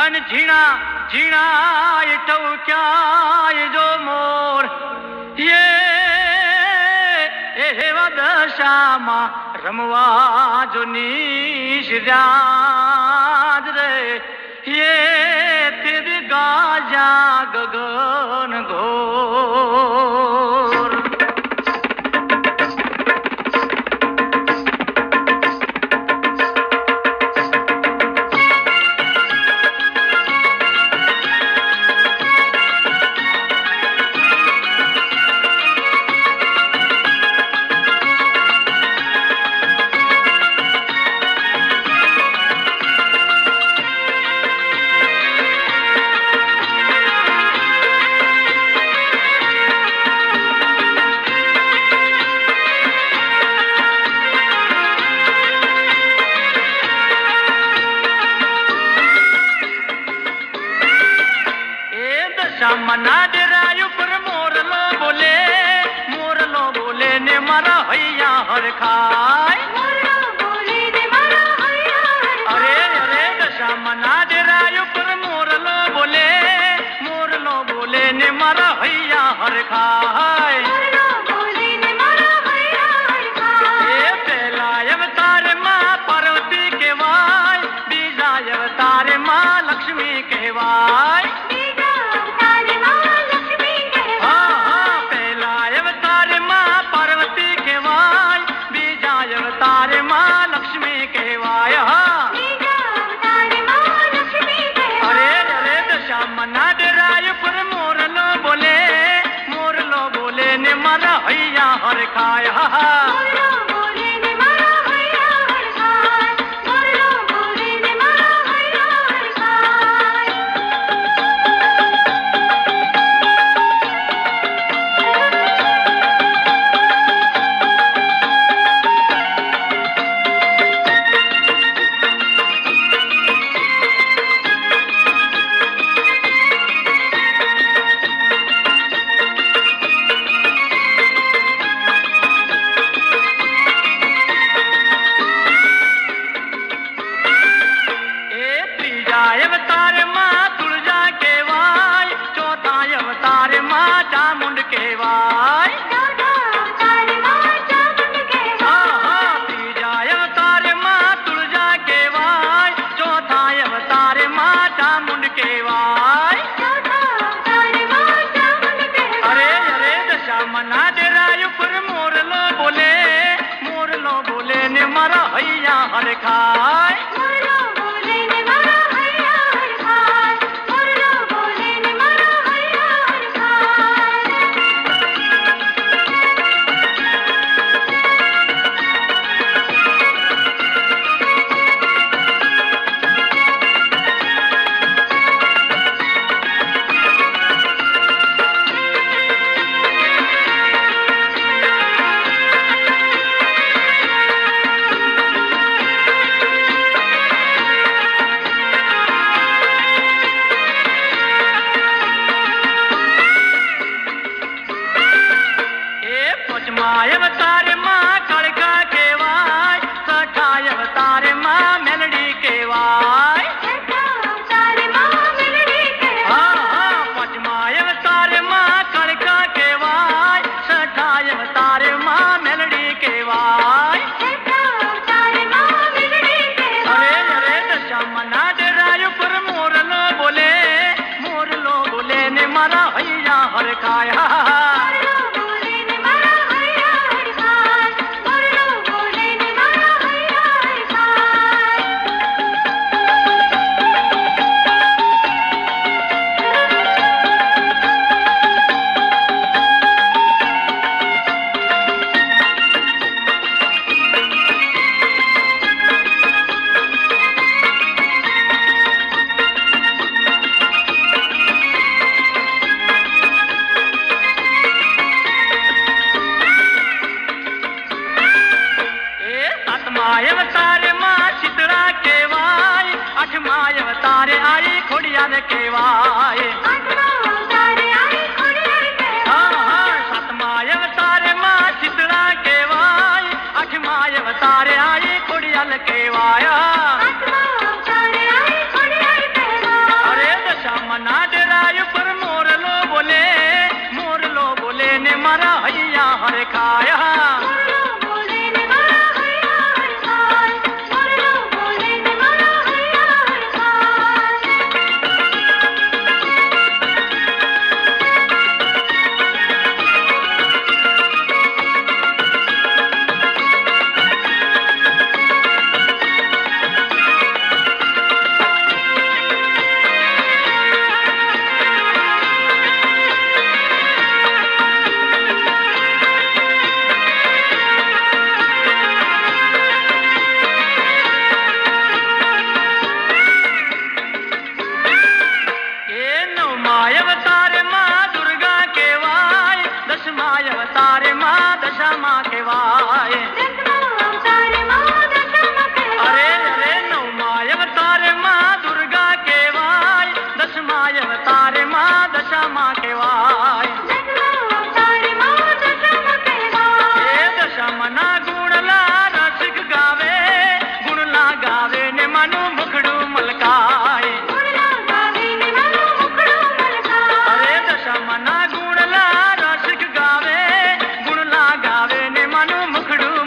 अन झीणा झीणा ठवक्याय जो मोर ये एवा दशामा रमवा जो निश्र्याद रे ये तेद गाजा गगन घोर मना डेरायु पर मोरलो बोले ने मारा हैया हर खाय अरे अरे दशा मना डेरायु पर मोरलो बोले ने मारा हैया हर खाय ए पहला अवतार माँ पार्वती कहवाय बीजा अवतार माँ लक्ष्मी कहवाय हैया हर खाया अवतार माँ तुलजा केवाय चौथा अवतार माँ चामुंड केवाय तीजा अवतार माँ तुलजा केवाय चौथा अवतार माँ चामुंड केवाय अरे अरे दशा मना डेरायु पर मोरलो बोले ने मारा हैया हर खाय अवतार माँ कड़का केवाय छठा अवतार माँ मेलडी केवाय पंचमा अवतार माँ कड़का केवाय छठा अवतार माँ मेलडी केवाय अरे अरे दशा मना डेरायु पर मोरलो बोले ने मारा हैया हर खाया अवतार माँ शीतला केवाय अठमा अवतार आई खोड़ियार केवाय सतमा अवतार माँ शीतला केवाय अठमा अवतार आई खोड़ियार केवाय દસમા અવતાર માં દશામાં કહેવાય અરે અરે નવમા અવતાર માં દુર્ગા કહેવાય દસમા અવતાર માં દશામાં કહેવાય એ દશામાના ગુણલા રસિક ગાવે ગુણલા ગાવે ને માનું મુખડું મલકાય અરે દશામાના ગુણલા રસિક ગાવે ગુણલા ગાવે ને માનું મુખડું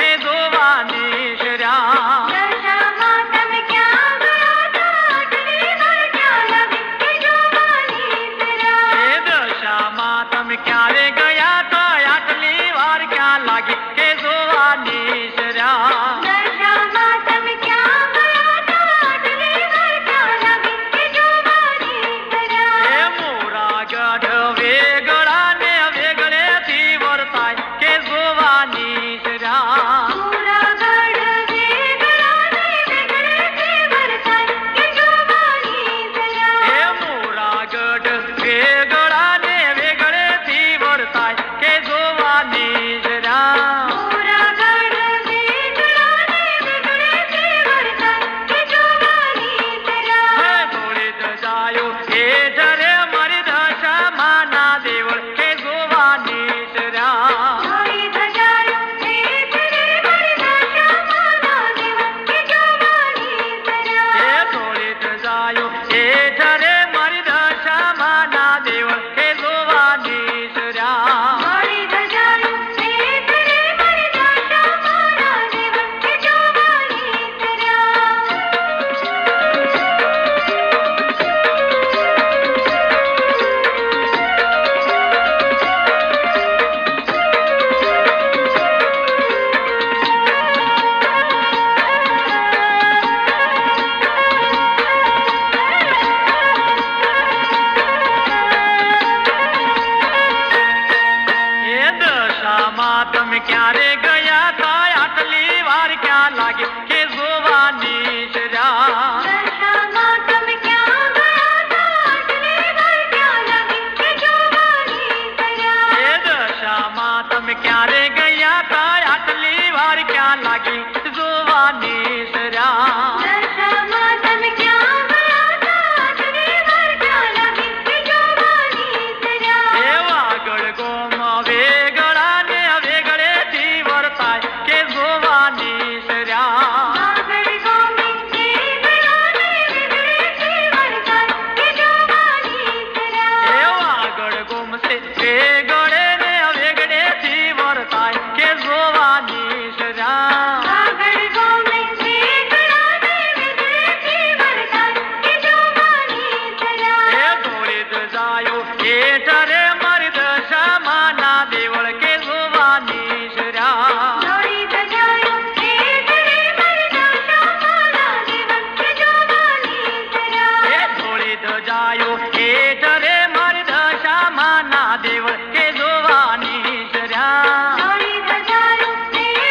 એ જોવાની શર્યા દશામાં તમે ક્યાં ગયા હતા આટલી વાર ક્યાં લાગી કે જોવાની શર્યા એ દશામાં તમે ક્યારે ગયા તા આટલી વાર ક્યાં લાગી કે જોવાની શર્યા દશામાં તમે ક્યાં ગયા હતા આટલી વાર ક્યાં લાગી કે જોવાની શર્યા એ મોરાગઢ વેગળા ને વેગળેથી વર્તાય કે જોવાની શર્યા મોરાગઢ વેગળા ને વેગળેથી વર્તાય કે જોવાની શર્યા એ મોરાગઢ વેગળા ને વેગળેથી વર્તાય કે જોવાની શર્યા મોરાગઢ વેગળા ને વેગળેથી વર્તાય કે જોવાની શર્યા હે થોડી દશાયો એ ઠરે મારી દશામાં ના દેવળ કે જોવાની શર્યા થોડી ધજાયો એ ફરે મારી દશામાં ના દેવ કે જોવાની શર્યા એ થોડી દશાયો એ ઠરે મારી દશામાં ના દેવળ કે જોવાની શર્યા થોડી ધજાયો એ ફરે મારી દશામાં ના દેવ કે જોવાની એ દશામાં તમે ક્યારે ગયા તા આટલી વાર ક્યાં લાગી કે જોવાની શર્યા દશામાં તમે ક્યાં ગયા હતા આટલી વાર ક્યાં લાગી કે જોવાની શર્યા એ દશામાં તમે ક્યારે ગયા તા આટલી વાર ક્યાં લાગી જોવાની શર્યા દશામાં તમે ક્યાં ગયા હતા આટલી વાર ક્યાં લાગી કે જોવાની શર્યા એ વાગડ ગોમ વેગળા ને વેગળેથી વર્તાય કે જોવાની શર્યા આગળ ગોમી વેગળા ને વેગળેથી વર્તાય કે જોવાની શર્યા એ વાગડ ગોમ છે વેગળે ને વેગળેથી વર્તાય કે જોવાની શર્યા આગળ ગોમી વેગળા ને વેગળેથી વર્તાય કે જોવાની શર્યા એ ધોળી દજાયો એ ઠરે મારી દશામાં ના દેવળ કે જોવાની શર્યા થોડી ધજાયો એ ફરે મારી દશામાં ના દેવ કે જોવાની શર્યા એ ધોળી દજાયો એ ઠરે મારી દશામાં ના દેવળ કે જોવાની શર્યા થોડી ધજાયો એ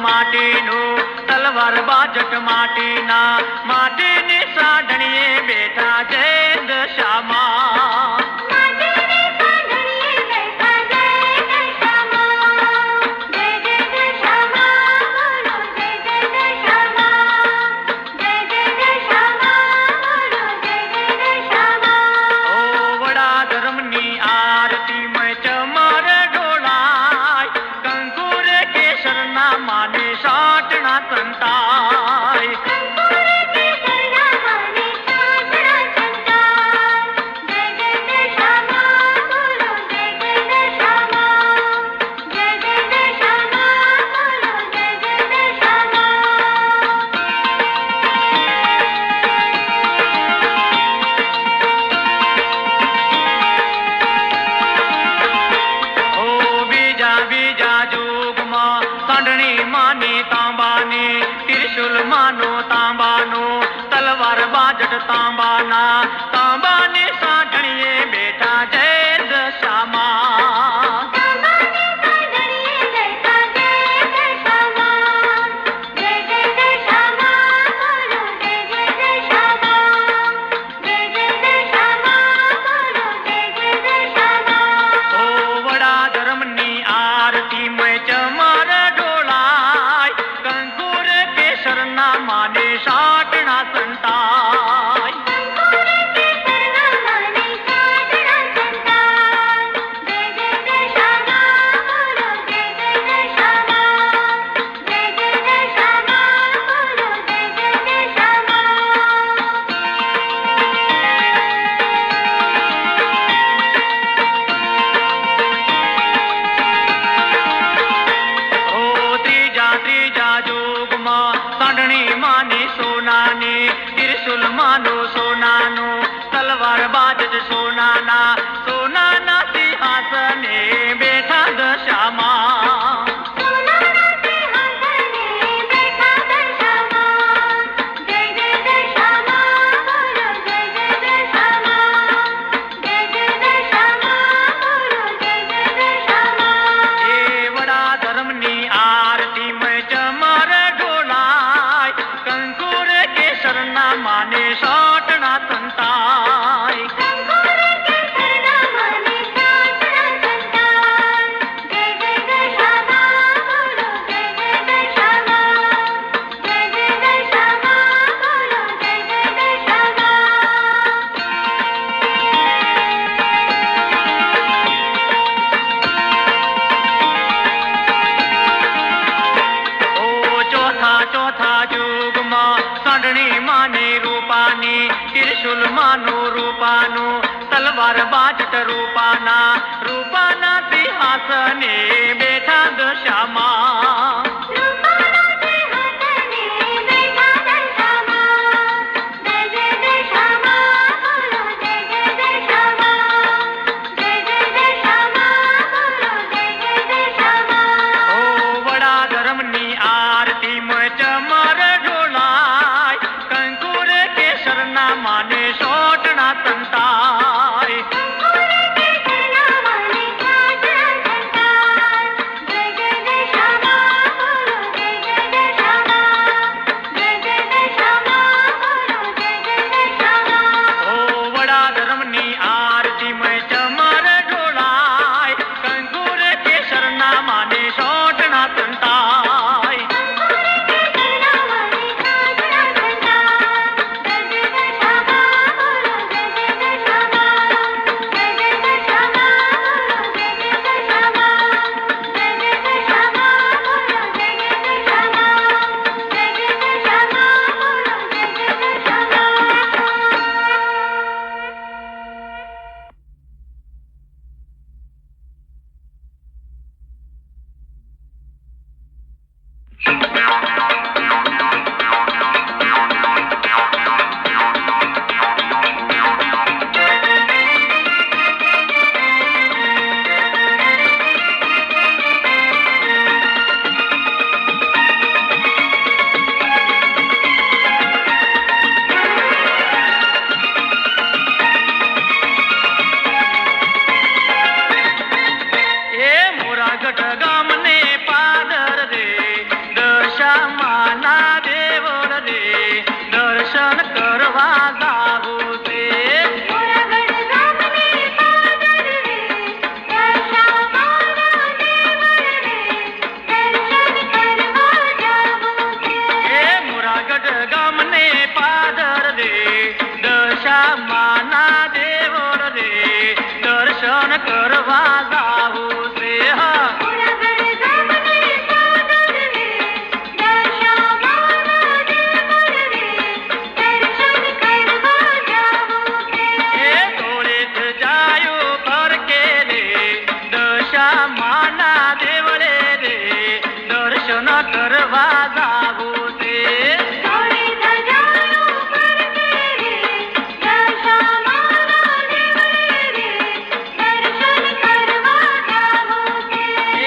માટીનું તલવાર બાજટ માટીના માટીની સાઢણીએ બેઠા જય દશામાં માટીની સાંઢણીએ બેઠા જય દશામાં. જય જય દશામાં બોલો જય જય દશામાં. જય જય દશામાં બોલો જય જય દશામાં. ઓ વડા ધર્મની આરતીમય ચમર ઢોળાય કંકુર કેસરના માને સાટણા સંતાય કંકુર કેસરના માને સાંઢણા સંતાય. જય જય દશામાં બોલો જય જય દશામાં. જય જય દશામાં બોલો જય જય દશામાં. ઓ બીજા બીજા જોગમાં સાંઢણી માની તાંબાની ત્રિશુલ માનો તાંબાનો તલવાર બાજટ તાંબાના તાંબાની સાંઢણીએ બેઠા જય દશામાં તાંબાની સાંઢણીએ બેઠા જય દશામાં. જય જય દશામાં બોલો જય જય દશામાં. જય જય દશામાં બોલો જય જય દશામાં. ઓ વડા ધર્મની આરતીમય ચમર ઢોળાય કંકુર કેસરના માને સાટણા સંતાય કંકુર કેસરના માને સાંઢણા સંતાય. જય જય દશામાં બોલો જય જય દશામાં. જય જય દશામાં બોલો જય જય દશામાં. ઓ ત્રીજા ત્રીજા જોગમાં સાંઢણી માની સોનાની ત્રિશુલ માનો સોનાનો તલવાર બાજટ સોનાના સોનાના સિંહાસને બેઠા દશામાં સોનાના સિંહાસને બેઠા દશામાં. જય જય દશામાં બોલો જય જય દશામાં. જય જય દશામાં બોલો જય જય દશામાં. એ વડા ધર્મની આરતીમય ચમર ઢોળાય કંકુર કેસરના માને સાટણા સંતાય કંકુર કેસરના માને સાંઢણા સંતાય. જય જય દશામાં બોલો જય જય દશામાં. જય જય દશામાં બોલો જય જય દશામાં. ઓ ચોથા ચોથા જોગમાં સાંઢણી માને રૂપાની ત્રિશુલ માનો રૂપાનો તલવાર બાજટ રૂપાના રૂપાના સિંહાસને બેઠા દશામાં રૂપાના સિંહાસને બેઠા દશામાં. જય જય દશામાં બોલો જય જય દશામાં. જય જય દશામાં બોલો જય જય દશામાં. ઓ વડા ધર્મની આરતીમય ચમર ઢોળાય કંકુર કેસરના માને સોટણા સંતાય કંકુર કેસરના માને સાંઢણા સંતાય. જય જય દશામાં બોલો જય જય દશામાં. જય જય દશામાં બોલો જય જય દશામાં. ઓ વડા ધર્મની આરતીમય ચમર ઢોળાય કંકુર કેસરના માને સોટણા સંતાય કંકુર કેસરના કરવા જાવું છે હા એ થોડે જ જાયું ફરકે રે દશા માના દેવળે રે દર્શન કરવા જાવું છે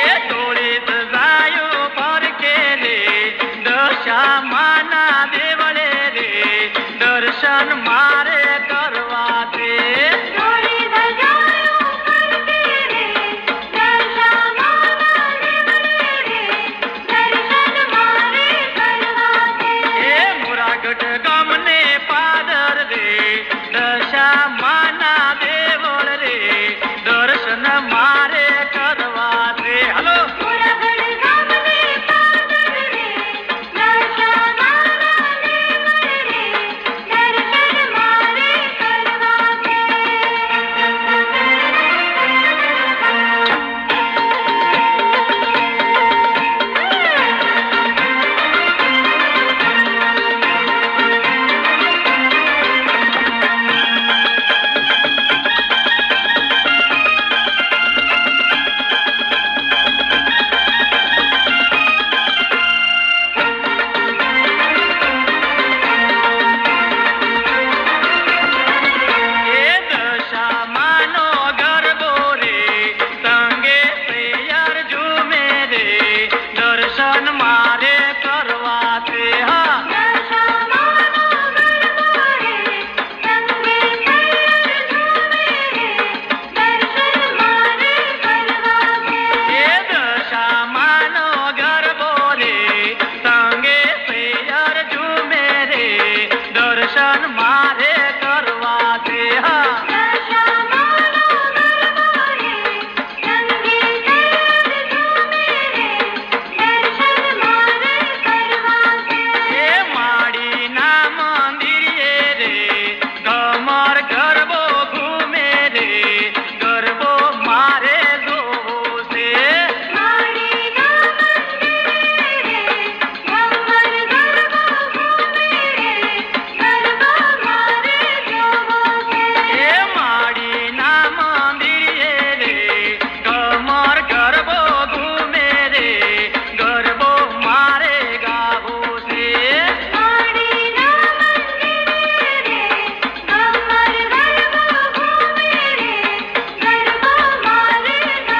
એ થોડે જ જાયું ફરકે રે દશા માના દેવળે રે દર્શન મારે કરવા છે એ મુરાગઢ ગામને પાદર રે દશા માના દેવળ રે દર્શન મારે કરવા છે હલો એ દશા માનો ગરબો રે સંગે તૈયાર ઝૂમે રે દર્શન મારે કરવા છે હા એ દશા માનો ગરબો રે સંગે તૈયાર ઝૂમે રે દર્શન મારે કરવા છે હા એ માડીના મંદિરે રે કમર ગરબો ઘૂમે રે ગરબો મારે જોવો છે એ માડીના મંદિરે રે કમર ગરબો ઘૂમે રે ગરબો મારે ગાવો છે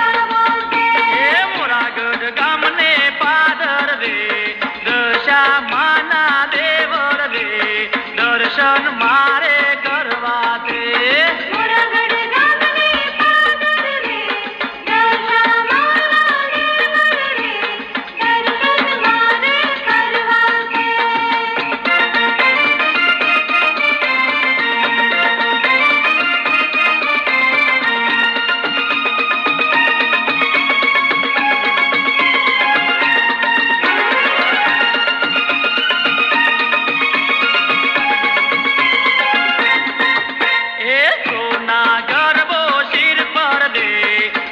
એ મુરાગઢ ગામને પાદર રે દશા માના દેવળ રે દર્શન મારે કરવા છે એ સોના ગરબો શિર પર દે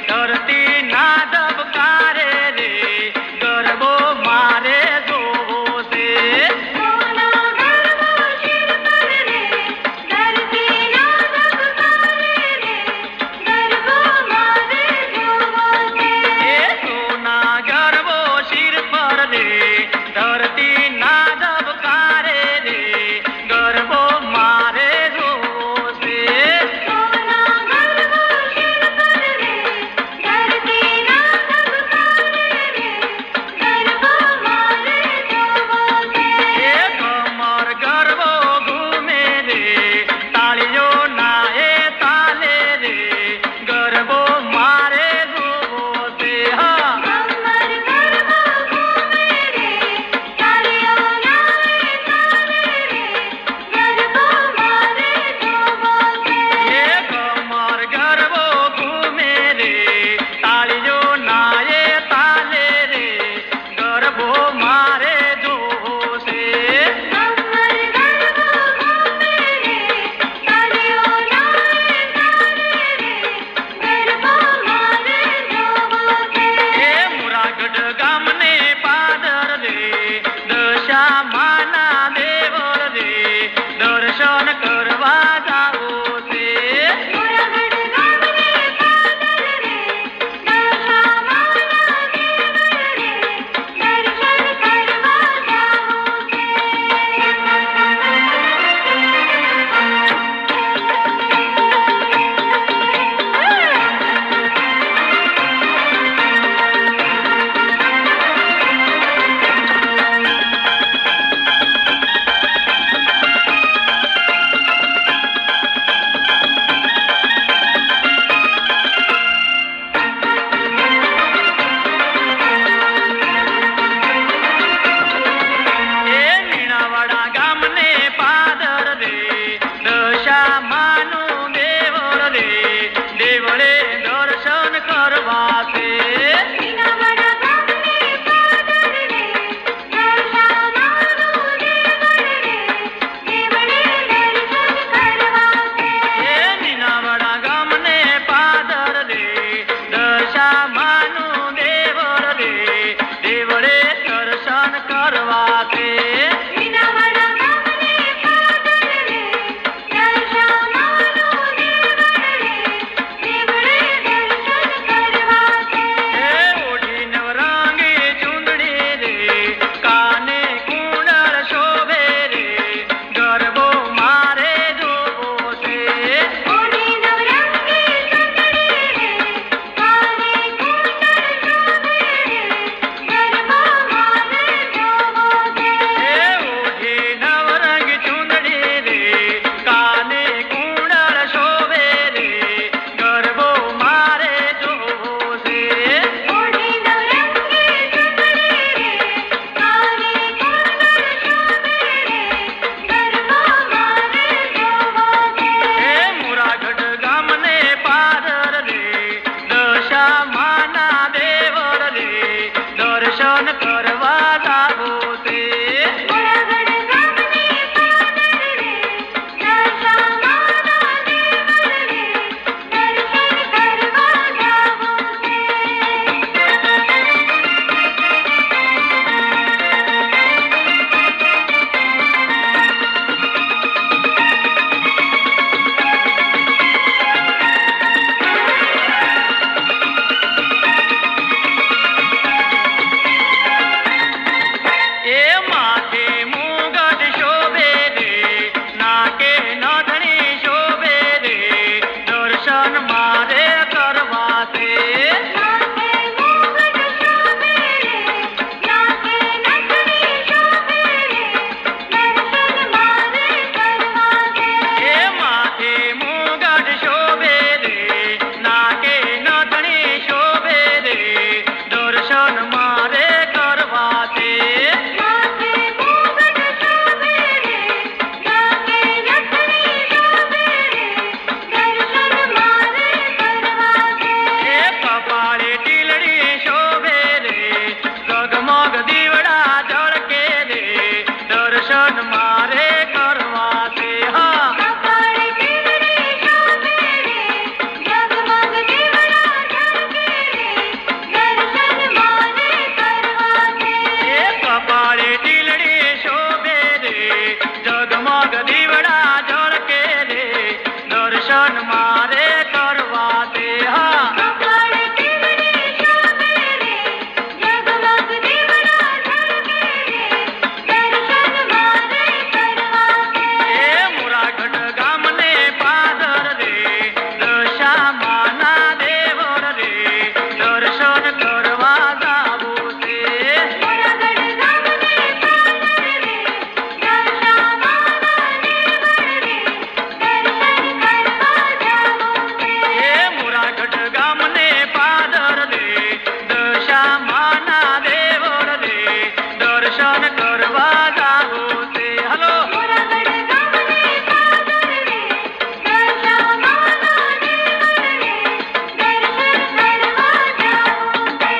ધરતી ના ધબકારે રે ગરબો મારે જોવો છે એ સોના ગરબો શિર પર દે ધરતી ના ધબકારે રે ગરબો મારે જોવો છે એ કમર ગરબો ઘૂમે રે તાળીઓ ના એ તાલે રે ગરબો મારે જોવો છે હા એ કમર ગરબો ઘૂમે રે તાળીઓ ના એ તાલે રે ગરબો મારે જોવો છે ગરબો કરવા છે. મીનાવાડા ગામને પાદર રે દર્શામાનો દેવળ રે દેવળે દર્શન કરવા છે. હે ઓઢી નવરંગી ચૂંદડી રે કાને કુંડળ શોભે રે ગરબો મારે જોવો છે. ઓઢી નવરંગી ચૂંદડી રે કાને કુંડળ શોભે રે ગરબો મારે જોવો છે. હે ઓઢી નવરંગી ચૂંદડી રે કાને કુંડળ શોભે રે ગરબો મારે જોવો છે. ઓઢી નવરંગી ચૂંદડી રે કાને કુંડળ શોભે રે ગરબો મારે જોવો છે. હે મુરાગઢ ગામને પાદર રે દશામાના દેવળ રે દર્શન કરવા જાવો છે. મોરાગઢ ગામને પાદર રે દશામાના દેવળ રે દર્શન કરવા જાવો છે. એ માથે મુગટ શોભે રે નાકે નથણી શોભે રે દર્શન મારે કરવા છે. નાકે મુગટ શોભે રે નાકે નથણી શોભે રે દર્શન મારે કરવા છે. એ માથે મુગટ શોભે રે નાકે નથણી શોભે રે દર્શન મારે કરવા છે. નાકે મુગટ શોભે રે નાકે નથણી શોભે રે દર્શન મારે કરવા છે. એ કપાળે ટીલડી શોભે રે ઝગમગ દીવડા ઝળકે રે દર્શન મારે કરવા છે. હા કપાળે ટીલડી શોભે રે ઝગમગ દીવડા ઝળકે રે દર્શન મારે કરવા છે. એ કપાળે ટીલડી શોભે રે ઝગમગ દીવડા ઝળકે રે દર્શન મારે કરવા છે. હા કપાળે ટીલડી શોભે રે ઝગમગ દીવડા ઝળકે રે દર્શન મારે કરવા છે. એ મુરાગઢ ગામને પાદર રે દશામાના દેવળ રે દર્શન કરવા જાવું છે. મોરાગઢ ગામને પાદર રે દશામાના દેવળ રે દર્શન કરવા જાવો છે. એ મુરાગઢ ગામને પાદર રે દશામાના દેવળ રે દર્શન કરવા જાવું છે. હલો મોરાગઢ ગામને પાદર રે દશામાના દેવળ રે દર્શન કરવા જાવો છે.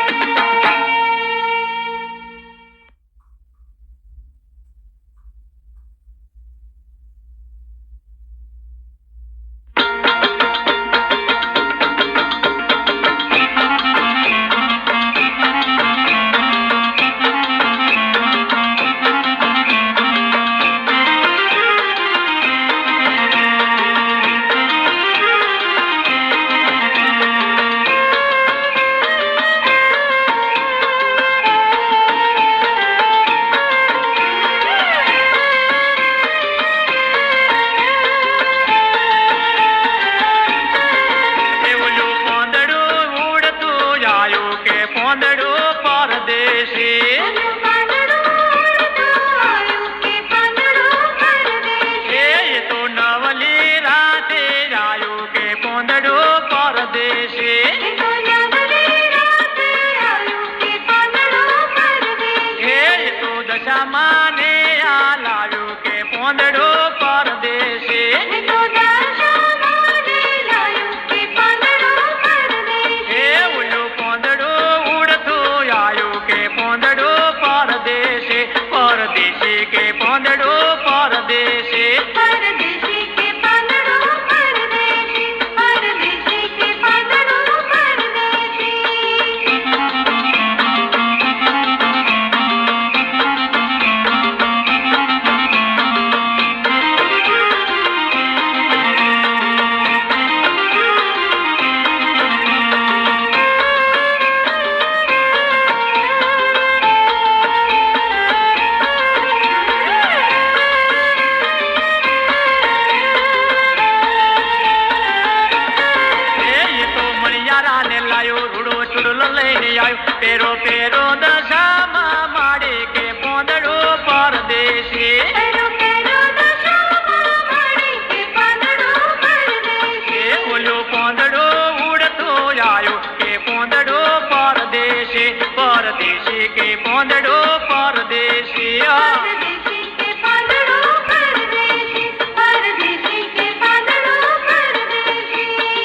એવલું પોંદડું ઉડતું આયું કે પોંદડું પરદેશી. પાંદડું ઉડતું આયું કે પાંદડું પરદેશી. એ તો નવલી રાતે આયું કે પોંદડું પરદેશી. એ તો નવલી રાતે આયું કે પાંદડું પરદેશી. એ તો દશામાને આ લાવ્યું કે પોંદડું પરદેશી. એ તો દશામાને લાયું કે પાંદડું પરદેશી. એ ઓલું પોંદડું ઉડતું આયું કે પોંદડું પરદેશી. પરદેશી કે પોંદડું પરદેશી. પરદેશી કે પાંદડું પરદેશી. પરદેશી કે પાંદડું પરદેશી. પોંદડો પરદેશી પેરો પેરો દશામાં માડી કે પાંદડો પરદેશી એ ઓલો પોંદડો ઉડતો આયો કે પોંદડો પરદેશી પરદેશી કે પોંદડો પરદેશી પરદેશી કે પાંદડો પરદેશી પરદેશી કે પાંદડો પરદેશી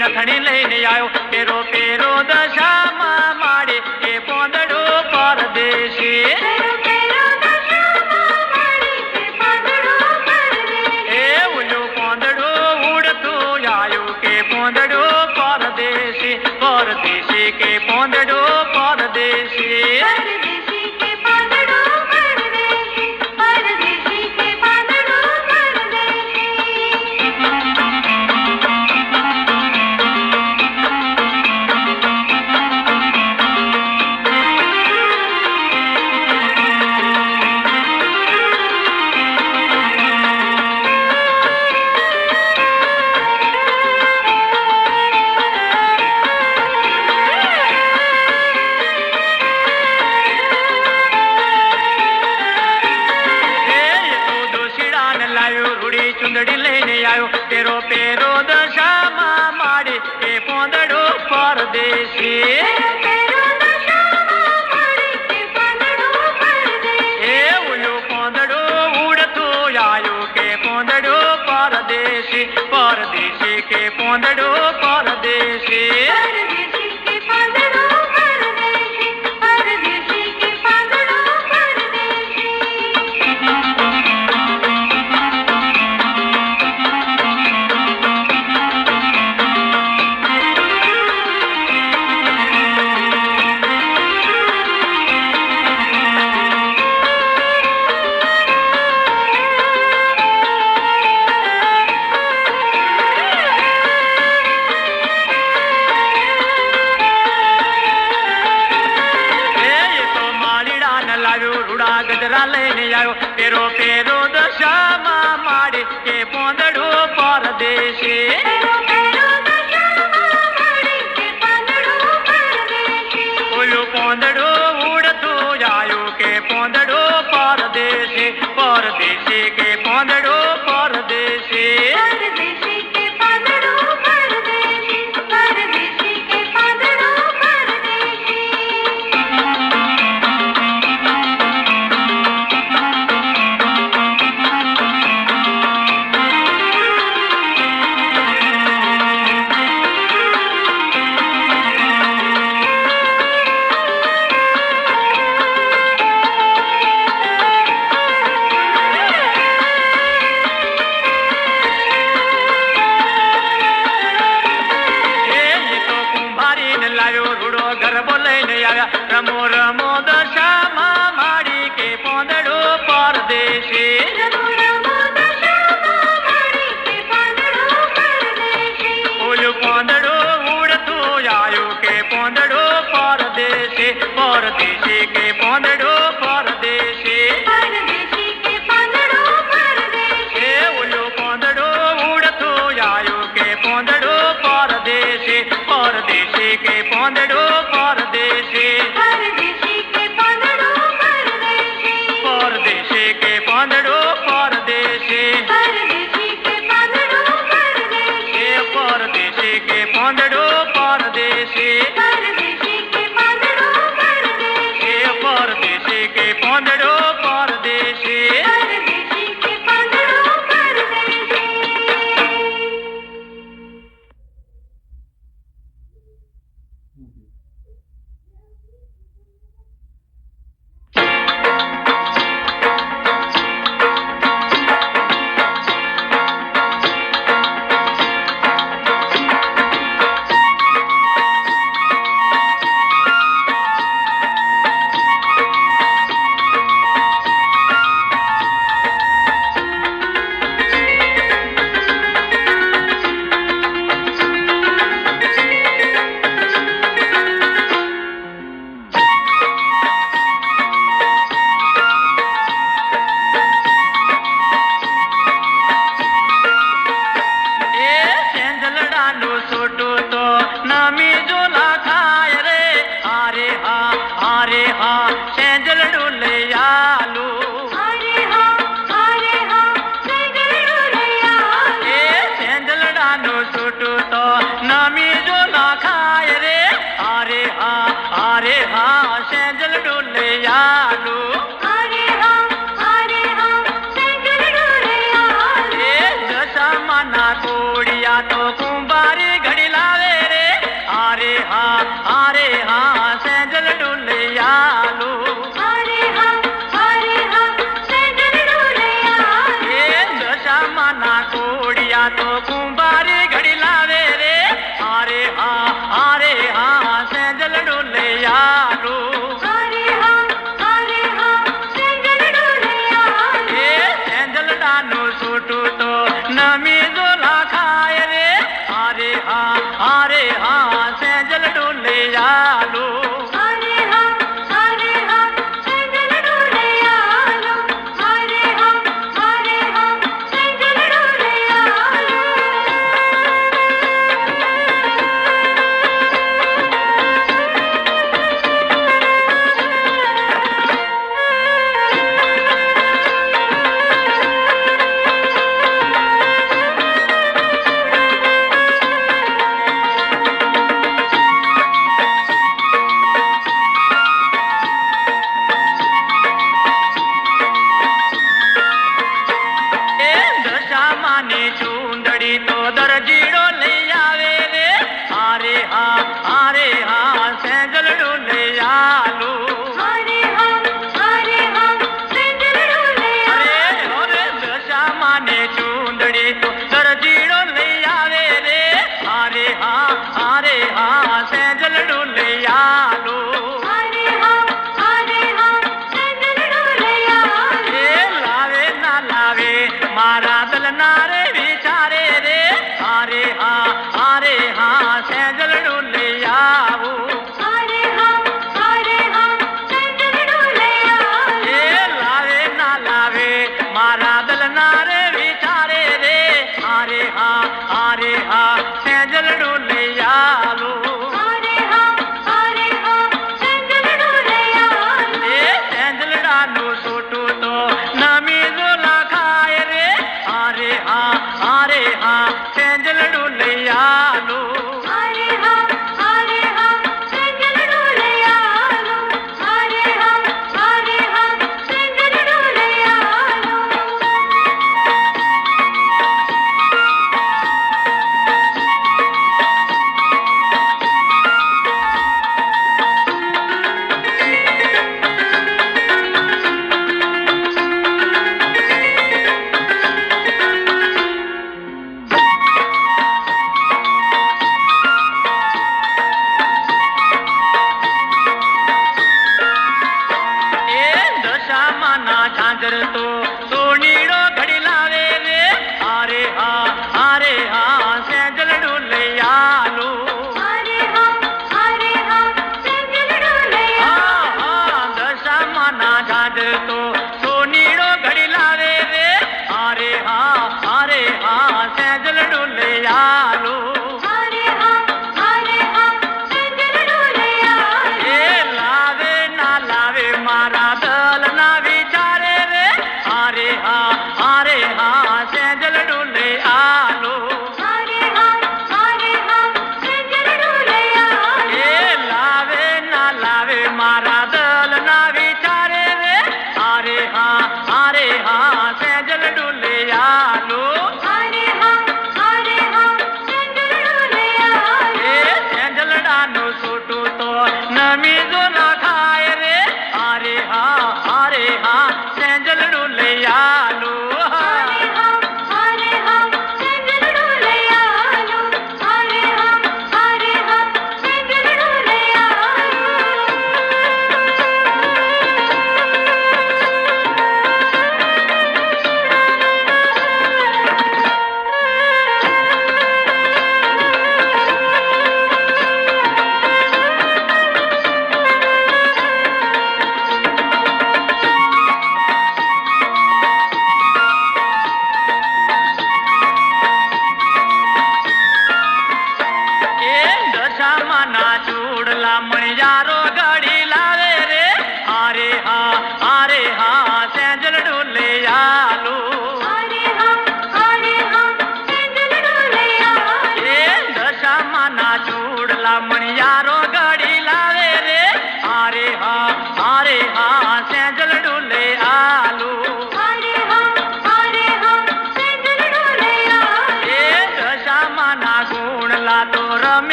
નથણી લઈને આવ્યો પેરો પેરો દશામાં માડે એ પોંદડો પરદેશી પેરો પેરો દશામાં માડી કે પાંદડો પરદેશી એ ઓલો પોંદડો ઉડતો આયો કે પોંદડો પરદેશી પરદેશી કે પોંદડો પરદેશી પરદેશી કે પાંદડો પરદેશી પરદેશી કે પાંદડો પરદેશી ચુંદડી લઈને આવ્યો પેરો પેરો દશામાં માડે એ પોંદડો પરદેશી પેરો પેરો દશામાં માડી કે પાંદડો પરદેશી એ ઓલો પોંદડો ઉડતો આયો કે પોંદડો પરદેશી પરદેશી કે પોંદડો પરદેશી પરદેશી કે પાંદડો પરદેશી પરદેશી કે પાંદડો પરદેશી રૂડા ગજરા લઈને આવ્યો પેરો પેરો દશામાં માડે કે પોંદડો પરદેશી પેરો પેરો દશામાં માડી કે પાંદડો પરદેશી ઓલો પોંદડો ઉડતો આયો કે પોંદડો પરદેશી પરદેશી કે પોંદડો પરદેશી પરદેશી કે પાંદડો પરદેશી પરદેશી કે પાંદડો પરદેશી ગરબો લઈને આવ્યા રમો રમો દશામાં માડી કે પોંદડો પરદેશી રમો રમો દશામાં માડી કે પાંદડો પરદેશી ઓલું પોંદડો ઉડતો આયો કે પોંદડો પરદેશી પરદેશી કે પોંદડો પરદેશી પરદેશી કે પાંદડો પરદેશી એ ઓલો પોંદડો ઉડતો આયો કે પોંદડો પરદેશી પરદેશી કે પોંદડો પરદેશી પરદેશી કે પાંદડો પરદેશી પરદેશી કે પોંદડો પરદેશી પરદેશી કે પાંદડો પરદેશી એ પરદેશી કે પોંદડો પરદેશી પરદેશી કે પાંદડો પરદેશી એ પરદેશી કે પોંદડો પરદેશી પરદેશી કે પાંદડો પરદેશી ના રે વિચારે રે અરે હા સેજલડું લઈ આવું એ લાવે ના લાવે મારા દલના રે વિચારે રે અરે હા સેજલડું લઈ આવું એ સેજલડાનું છોટું તો નમી ઝોલા ખાય રે અરે હા સેજલડું લઈ આલું એ દશામાના ઝાંઝર તો સોનીડો ઘડી લાવે રે અરે હા સેજલડું લઈ આલું દશામાના ઝાંઝર તો સોનીડો ઘડી લાવે રે અરે હા સેજલડું લઈ આલું એ લાવે ના લાવે મારા દલ ના વિચારે રે અરે હા સેજલડું લઈ આલો એ લાવે ના લાવે મારા દલ ના વિચારે રે અરે હા સેજલડું લઈ આલો એ સેજલડાનું છોટું તો નમી જો ના ખાય રે અરે હા સેજલડું લઈ આલો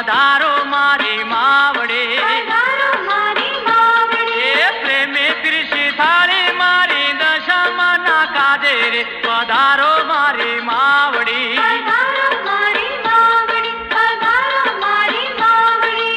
પધારો મારી માવડી પધારો મારી માવડી એ પ્રેમે પીરસી થાળી મારી દશામાના કાજે રે પધારો મારી માવડી પધારો મારી માવડી પધારો મારી માવડી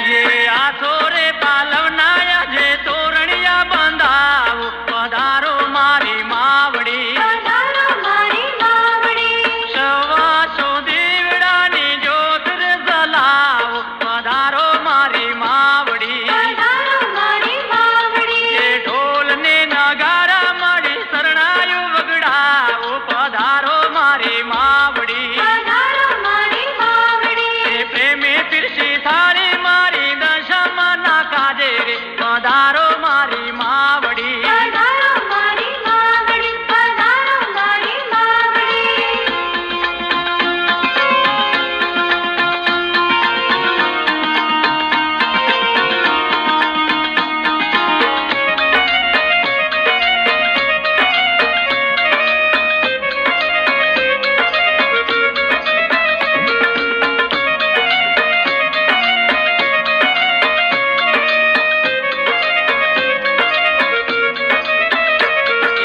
ये आथो रे पालवनाया जे तोरणिया बंधाવો પધારો મારી માવડી પધારો મારી માવડી સવાસો દીવડાની જ્યોત રે જલાવો પધારો મારી માવડી પધારો મારી માવડી એ ઢોલ ને નગારા મળી શરણાયું વગડાવો પધારો મારી માવડી પધારો મારી માવડી એ પ્રેમે પીરસી થાળી મારી દશામાના કાજે રે પધારો મારી માવડી પધારો મારી માવડી પધારો મારી માવડી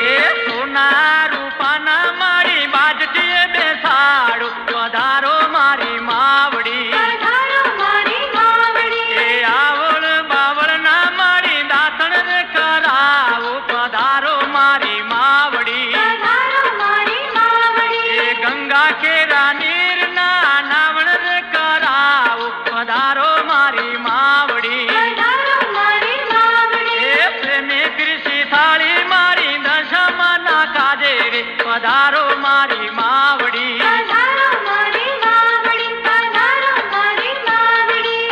એ સોના રૂપાના મારી બાજટીએ બેસાડો પધારો મારી માવડી પધારો મારી માવડી એ આવળ બાવળ ના મારી દાતણ રે કરાવો પધારો મારી માવડી પધારો મારી માવડી એ ગંગા કેરા નીર ના નાવણ રે કરાવો પધારો મારી માવડી પધારો મારી માવડી એ પ્રેમે પીરસી થાળી મારી દશામાના કાજે રે પધારો મારી માવડી પધારો મારી માવડી પધારો મારી માવડી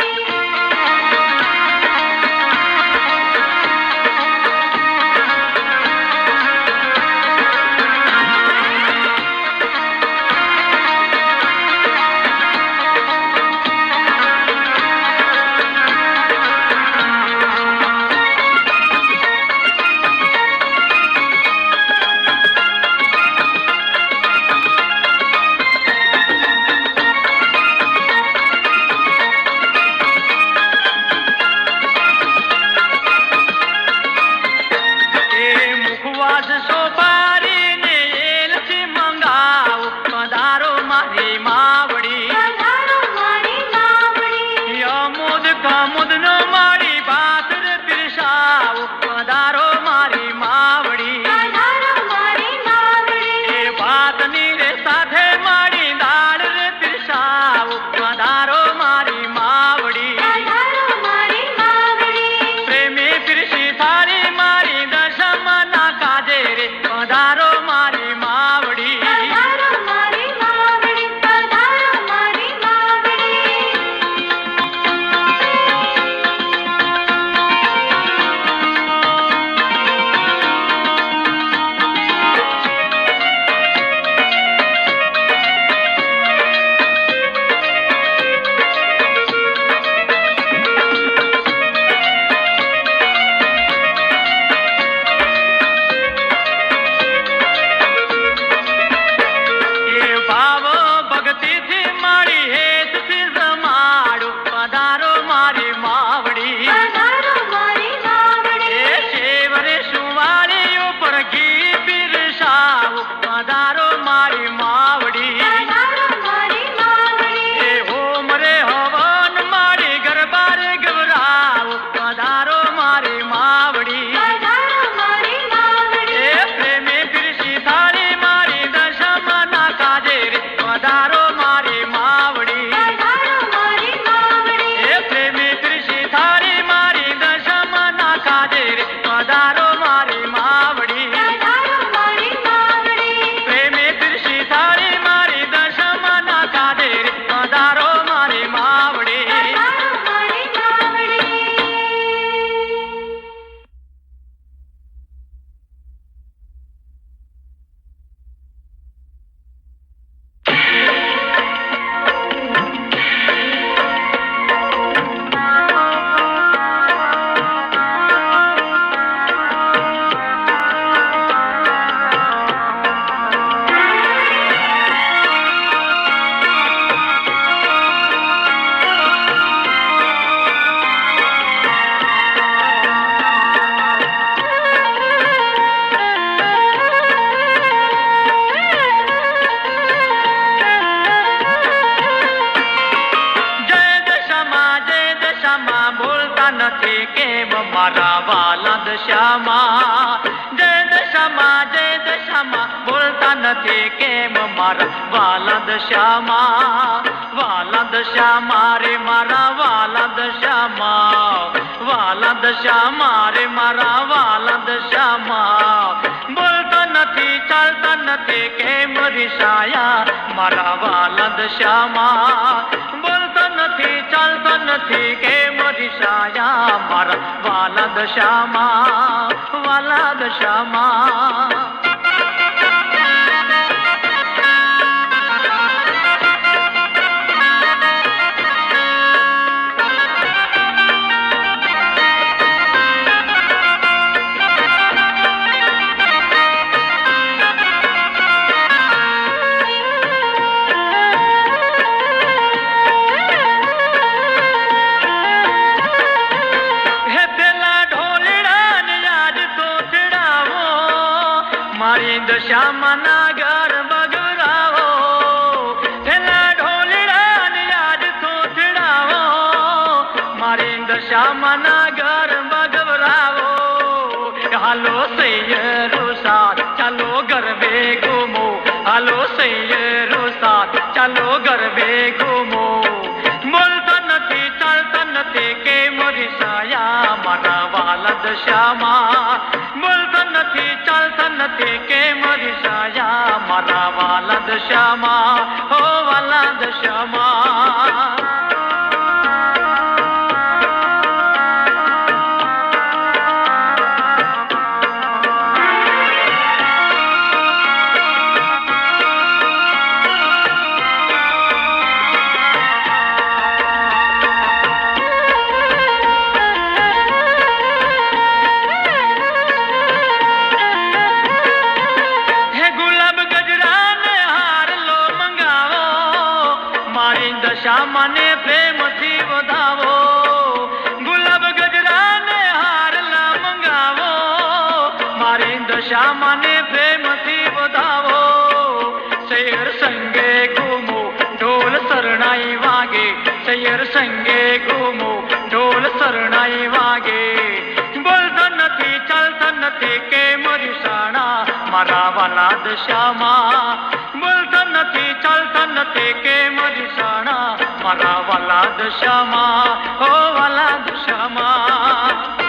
એ મુખવાસ સોપારી ને એલથી મંગાવો પધારો મારી માવડી પધારો મારી માવડી અમુદ કમુદ નો મારી ભાત રે પીરસાવો પધારો મારી માવડી પધારો મારી માવડી એ ભાતની રે સાથે મારી દાળ રે પીરસાવો પધારો મારી માવડી પધારો મારી માવડી પ્રેમે પીરસી થાળી મારી દશામાના કાજે રે પધારો મારી માવડી પધારો મારી માવડી પધારો મારી માવડી એ ભાવ ભક્તિથી મારી હેતથી જમાડો પધારો મારી માવડી પધારો મારી માવડી એ શેવરે સુવાળી ઉપર ઘી પીરસાવો પધારો મારી માવડી પધારો મારી માવડી એ હોમ રે હવન મારી ગરબા રે ગવરાવો પધારો મારી માવડી પધારો મારી માવડી એ પ્રેમે પીરસી થાળી મારી દશામાના કાજે રે પધારો મારી માવડી પધારો મારી માવડી એ પ્રેમે પીરસી થાળી મારી દશામાના કાજે રે પધારો મારી માવડી પધારો મારી માવડી નથી કેમ મારા વાલા દશામાં જય દશામાં બોલતા નથી કેમ મારા વાલા દશામાં રે મારા વાલા દશામાં રે મારા વાલા દશામાં બોલતા નથી ચાલતા નથી કેમ રિસાયા મારા વાલા દશામાં બોલતા નથી ચાલતા નથી કેમ રિસાયા મારા વાલા દશામાં મારી દશામાં ના ઘર બગડાવો પેલા ઢોલડાને યાદ થોથડાવો મારી દશામાં ના ઘર બગડાવો હાલો સૈયરો સાથ ચાલો ગરબે ઘૂમો હાલો સૈયરો સાથ ચાલો ગરબે ઘૂમો બોલતા નથી ચાલતા નથી કેમ રિસાયા મારા વાલા દશામાં બોલતા નથી ચાલતા નથી કેમ રિસાયા મારા વાલા દશામાં હો વાલા દશામાં દશામાને પ્રેમથી વધાવો ગુલાબ ગજરાને હાર લા મંગાવો મારી દશામાને પ્રેમથી વધાવો શેર સંગે ઘૂમો ઢોલ શરણાઈ વાગે શેર સંગે ઘૂમો ઢોલ શરણાઈ વાગે બોલતા નથી ચાલતા નથી કેમ રિસાણા મારા વાલા દશામાં બોલતા નથી ચાલતા નથી કેમ રિસાણા મારા વાલા દશામાં હો વાલા દશામાં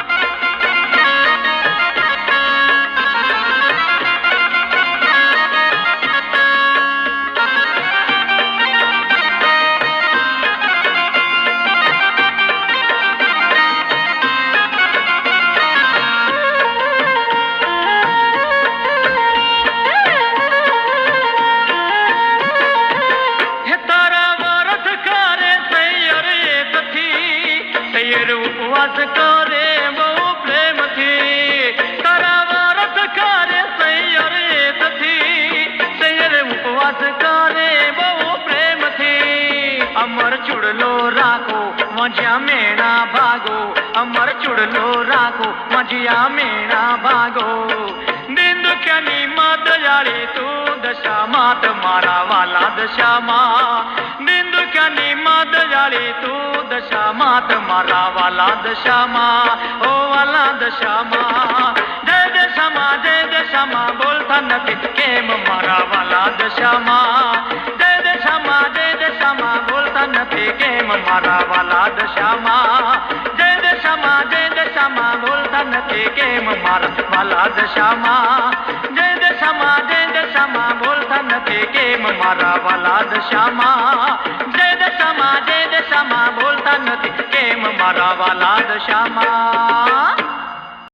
ઉપવાસ કરે બહુ પ્રેમથી તારા વ્રત કરે સૈયર ઉપવાસ કરે બહુ પ્રેમથી અમર ચૂડલો રાખો મજ્યા મેણા ભાગો અમર ચૂડલો રાખો મજ્યા મેણા ભાગો દિન દુખ્યાની મદયાળી તું દશામાં તમારા વાલા દશામાં દિન દુખ્યાની મદયાળી તું દશામાં તમારા વાલા દશામાં ઓ વાલા દશામાં જય દશામાં બોલતા નથી કેમ મારા વાલા દશામાં જય દશામાં બોલતા નથી કેમ મારા વાલા દશામાં જય દશામાં બોલતા નથી કેમ મારા વાલા દશામાં જય દશામાં બોલતા નથી કેમ મારા વાલા દશામાં જય દશામાં બોલતા નથી કેમ મારા વાલા દશામાં